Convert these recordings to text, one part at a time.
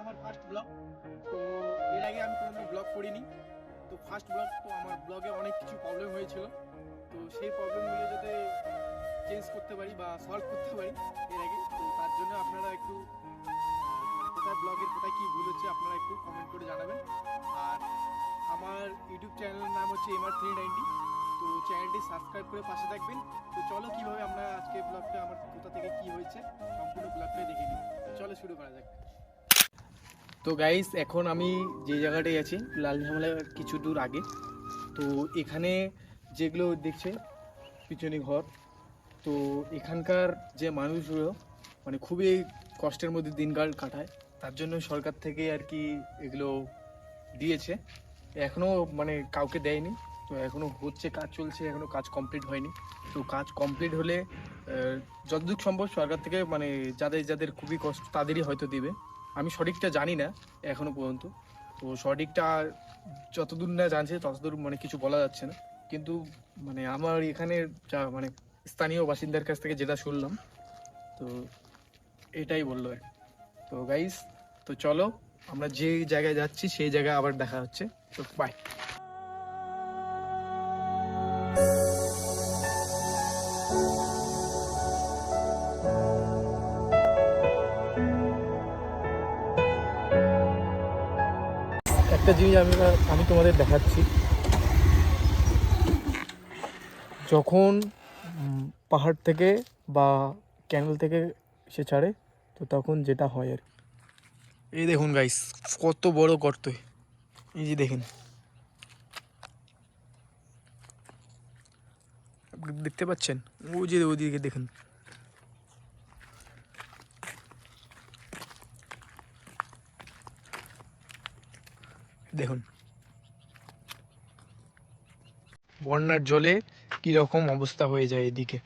আমার first blog. তো এর আগে আমি কোনো ব্লগ করিনি, তো ফার্স্ট ব্লগ। তো আমার ব্লগে অনেক কিছু প্রবলেম হয়েছিল, তো সেই প্রবলেমগুলো যাতে চেঞ্জ করতে পারি বা সলভ করতে পারি এর আগে, তো তার জন্য আপনারা একটু মানে কোথায় ব্লগের কোথায় কী ভুল হচ্ছে আপনারা একটু কমেন্ট করে জানাবেন। আর আমার ইউটিউব চ্যানেলের নাম হচ্ছে MR390, তো চ্যানেলটি সাবস্ক্রাইব করে পাশে থাকবেন। তো চলো কীভাবে আমরা আজকে ব্লগটা আমার কোথা থেকে কী হয়েছে সম্পূর্ণ ব্লগটাই দেখে নিই। চলো শুরু করা যাক। তো গাইস, এখন আমি যে জায়গাটায় আছি লাল ঝামেলার কিছু দূর আগে। তো এখানে যেগুলো দেখছে পিছনে ঘর, তো এখানকার যে মানুষগুলো মানে খুবই কষ্টের মধ্যে দিনকাল কাটায়, তার জন্য সরকার থেকে আর কি এগুলো দিয়েছে। এখনও মানে কাউকে দেয়নি, তো এখনও হচ্ছে, কাজ চলছে, এখনও কাজ কমপ্লিট হয়নি। তো কাজ কমপ্লিট হলে যতদূর সম্ভব সরকার থেকে মানে যাদের যাদের খুবই কষ্ট তাদেরই হয়তো দিবে। আমি সঠিকটা জানি না এখনও পর্যন্ত, তো সঠিকটা যতদূর না জানছে ততদূর মানে কিছু বলা যাচ্ছে না। কিন্তু মানে আমার এখানে যা মানে স্থানীয় বাসিন্দার কাছ থেকে যেটা শুনলাম, তো এটাই বললো আর কি। তো গাইস, তো চলো আমরা যে জায়গায় যাচ্ছি সেই জায়গায় আবার দেখা হচ্ছে। তো বাই। একটা জিনিস আমি তোমাদের দেখাচ্ছি, যখন পাহাড় থেকে বা ক্যানেল থেকে সে ছাড়ে, তো তখন যেটা হয় আর কি। এই দেখুন গাইস, কত বড় গর্ত, এই যে দেখেন, দেখতে পাচ্ছেন? ওই যে ওইদিকে দেখুন, দেখুন বন্যার জলে কি রকম অবস্থা হয়ে যায় এদিকে।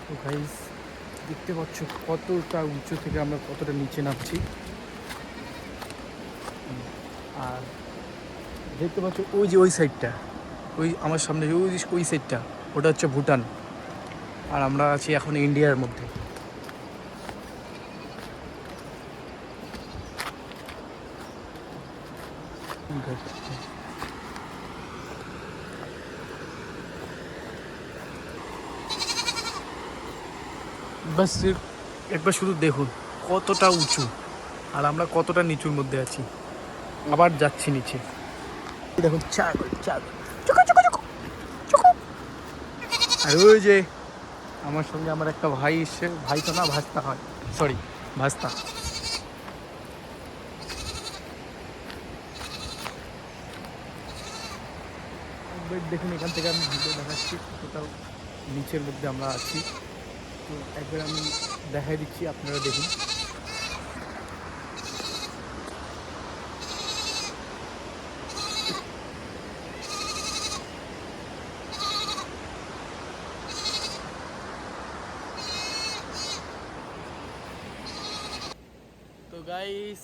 তো গাইস, দেখতে পাচ্ছ কতটা উঁচু থেকে আমরা কতটা নিচে নামছি। আর দেখতে পাচ্ছ ওই যে ওই সাইডটা, ওই আমার সামনে ওই সাইডটা, ওটা হচ্ছে ভুটান। আর আমরা আছি এখন ইন্ডিয়ার মধ্যে। বাস একবার শুধু দেখুন কতটা উঁচু, আর আমরা কতটা নিচুর মধ্যে আছি। আবার যাচ্ছি নিচে, দেখুন আর ওই যে আমার সঙ্গে আমার একটা ভাই এসছে, ভাই তো না ভাস্তা হয়, সরি ভাস্তা। দেখুন এখান থেকে আমি ভিডিও দেখাচ্ছি কতটা নিচের মধ্যে আমরা আছি। তো একবার আমি দেখাই দিচ্ছি, আপনারা দেখুন। তো গাইস,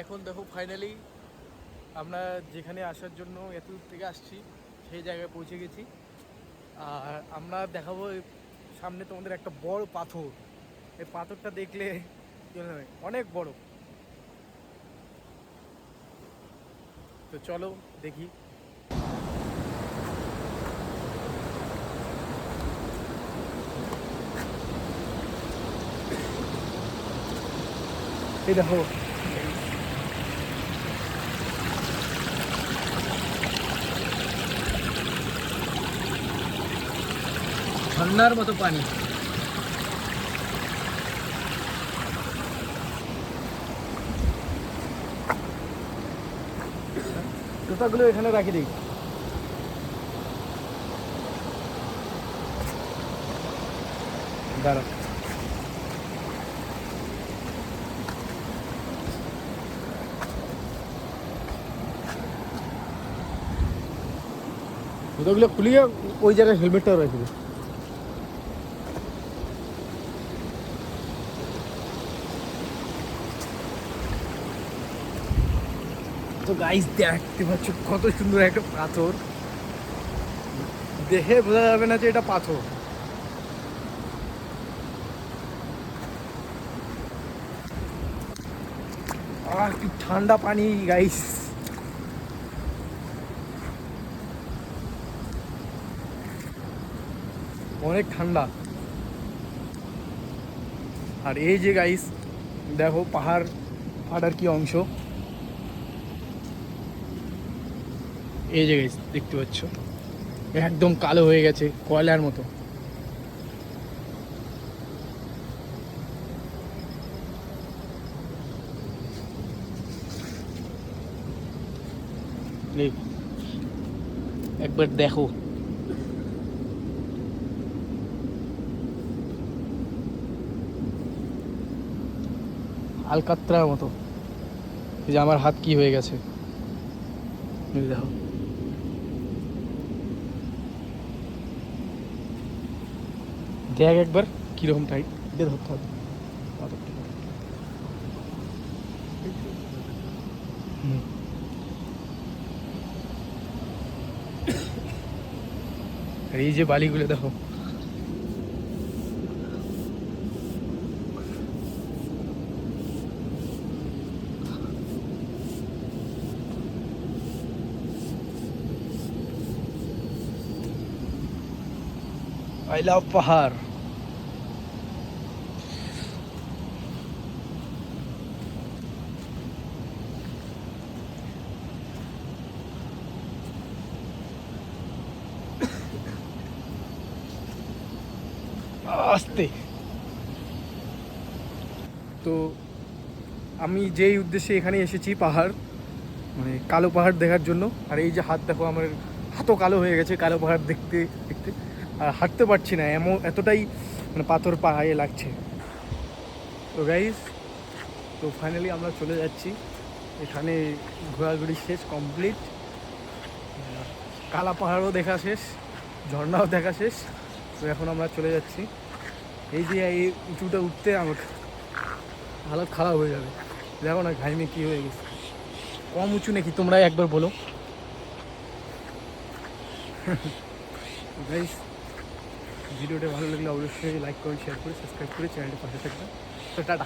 এখন দেখো ফাইনালি আমরা যেখানে আসার জন্য এত দূর থেকে আসছি সেই জায়গায় পৌঁছে গেছি। আর আমরা দেখাবো সামনে তোমাদের একটা বড় পাথর। এই পাথরটা দেখলে অনেক বড়। তো চলো দেখি। এই দেখো, ঝর্ণার মতো পানি। জুতাগুলো এখানে রাখি দিই। দাঁড়া, জুতোগুলো খুলিয়ে ওই জায়গায় হেলমেটটাও রেখে দিই। তো গাইস দেখতে পাচ্ছ কত সুন্দর একটা পাথর, দেখে বোঝা যাবে না যে এটা পাথর। কি ঠান্ডা পানি গাইস, অনেক ঠান্ডা। আর এই যে গাইস দেখো পাহাড় ফাটার কি অংশ, এই যে গাইস দেখতে পাচ্ছ একদম কালো হয়ে গেছে কয়লার মতো। একবার দেখো আলকাত্রার মতো। এই যে আমার হাত কি হয়ে গেছে দেখো, দেখ একবার কিরকম টাইট, দিয়ে ধরতে হবে। আর এই যে বালিগুলো দেখো, আই লাভ পাহাড়। আস্তে। তো আমি যেই উদ্দেশ্যে এখানে এসেছি পাহাড়, মানে কালো পাহাড় দেখার জন্য। আর এই যে হাত দেখো, আমার হাতও কালো হয়ে গেছে কালো পাহাড় দেখতে দেখতে, আর হাঁটতে পারছি না, এতটাই মানে পাথর পাহাড়ে লাগছে। তো গাইস, তো ফাইনালি আমরা চলে যাচ্ছি, এখানে ঘোরাঘুরি শেষ, কমপ্লিট। কালা পাহাড়ও দেখা শেষ, ঝর্ণাও দেখা শেষ। তো এখন আমরা চলে যাচ্ছি। এই যে এই উঁচুটা উঠতে আমার হালত খারাপ হয়ে যাবে, দেখো না ঘাইমে কী হয়ে গেছে। কম উঁচু নাকি তোমরা একবার বলো। গাইস, ভিডিওটা ভালো লাগলে অবশ্যই লাইক করে, শেয়ার করে, সাবস্ক্রাইব করে চ্যানেলটা পাশে থাকবেন। তো টাটা।